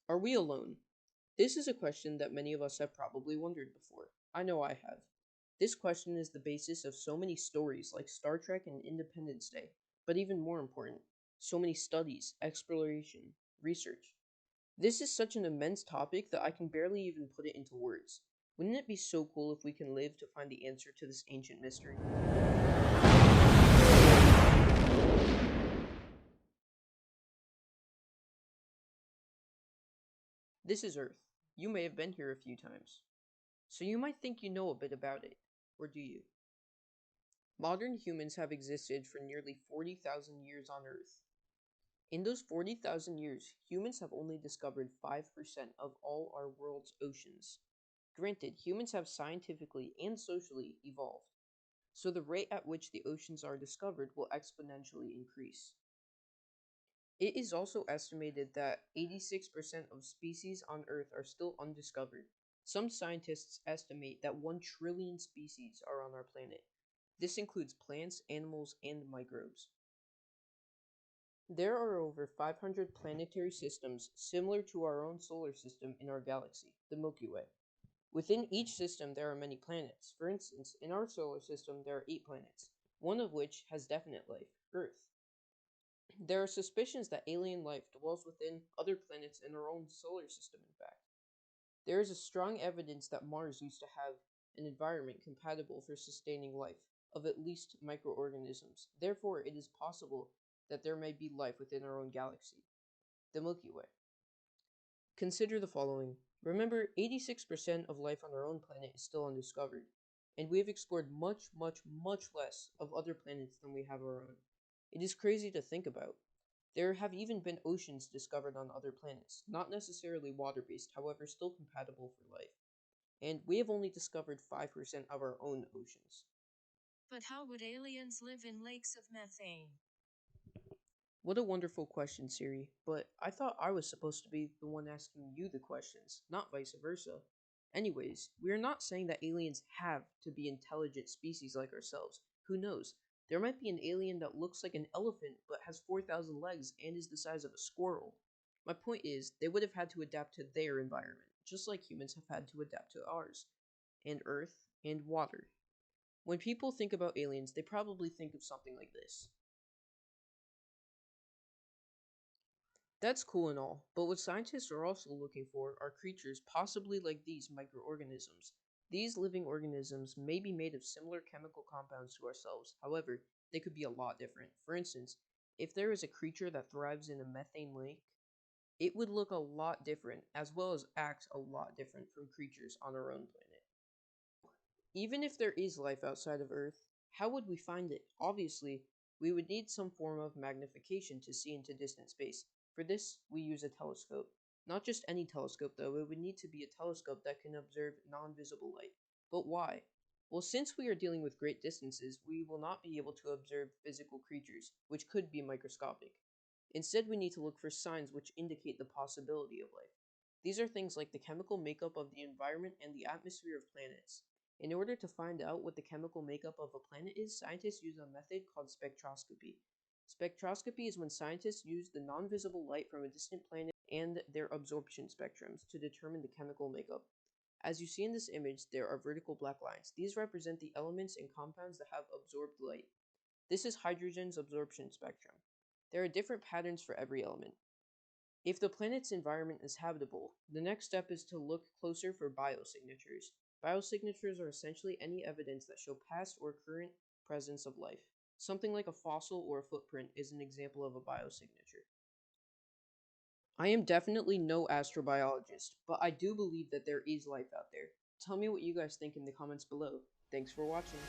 Are we alone? This is a question that many of us have probably wondered before. I know I have. This question is the basis of so many stories like Star Trek and Independence Day, but even more important, so many studies, exploration, research. This is such an immense topic that I can barely even put it into words. Wouldn't it be so cool if we can live to find the answer to this ancient mystery? This is Earth. You may have been here a few times. So you might think you know a bit about it, or do you? Modern humans have existed for nearly 40,000 years on Earth. In those 40,000 years, humans have only discovered 5% of all our world's oceans. Granted, humans have scientifically and socially evolved, so the rate at which the oceans are discovered will exponentially increase. It is also estimated that 86% of species on Earth are still undiscovered. Some scientists estimate that 1 trillion species are on our planet. This includes plants, animals, and microbes. There are over 500 planetary systems similar to our own solar system in our galaxy, the Milky Way. Within each system, there are many planets. For instance, in our solar system, there are 8 planets, one of which has definite life, Earth. There are suspicions that alien life dwells within other planets in our own solar system, in fact. There is a strong evidence that Mars used to have an environment compatible for sustaining life, of at least microorganisms. Therefore, it is possible that there may be life within our own galaxy, the Milky Way. Consider the following. Remember, 86% of life on our own planet is still undiscovered, and we have explored much, much, much less of other planets than we have our own. It is crazy to think about. There have even been oceans discovered on other planets, not necessarily water based, however, still compatible for life. And we have only discovered 5% of our own oceans. But how would aliens live in lakes of methane? What a wonderful question, Siri, but I thought I was supposed to be the one asking you the questions, not vice versa. Anyways, we are not saying that aliens have to be intelligent species like ourselves. Who knows? There might be an alien that looks like an elephant but has 4,000 legs and is the size of a squirrel. My point is, they would have had to adapt to their environment, just like humans have had to adapt to ours, and earth, and water. When people think about aliens, they probably think of something like this. That's cool and all, but what scientists are also looking for are creatures possibly like these microorganisms. These living organisms may be made of similar chemical compounds to ourselves, however, they could be a lot different. For instance, if there is a creature that thrives in a methane lake, it would look a lot different, as well as act a lot different from creatures on our own planet. Even if there is life outside of Earth, how would we find it? Obviously, we would need some form of magnification to see into distant space. For this, we use a telescope. Not just any telescope, though, it would need to be a telescope that can observe non visible light. But why? Well, since we are dealing with great distances, we will not be able to observe physical creatures, which could be microscopic. Instead, we need to look for signs which indicate the possibility of life. These are things like the chemical makeup of the environment and the atmosphere of planets. In order to find out what the chemical makeup of a planet is, scientists use a method called spectroscopy. Spectroscopy is when scientists use the non visible light from a distant planet and their absorption spectrums to determine the chemical makeup. As you see in this image, there are vertical black lines. These represent the elements and compounds that have absorbed light. This is hydrogen's absorption spectrum. There are different patterns for every element. If the planet's environment is habitable, the next step is to look closer for biosignatures. Biosignatures are essentially any evidence that show past or current presence of life. Something like a fossil or a footprint is an example of a biosignature. I am definitely no astrobiologist, but I do believe that there is life out there. Tell me what you guys think in the comments below. Thanks for watching.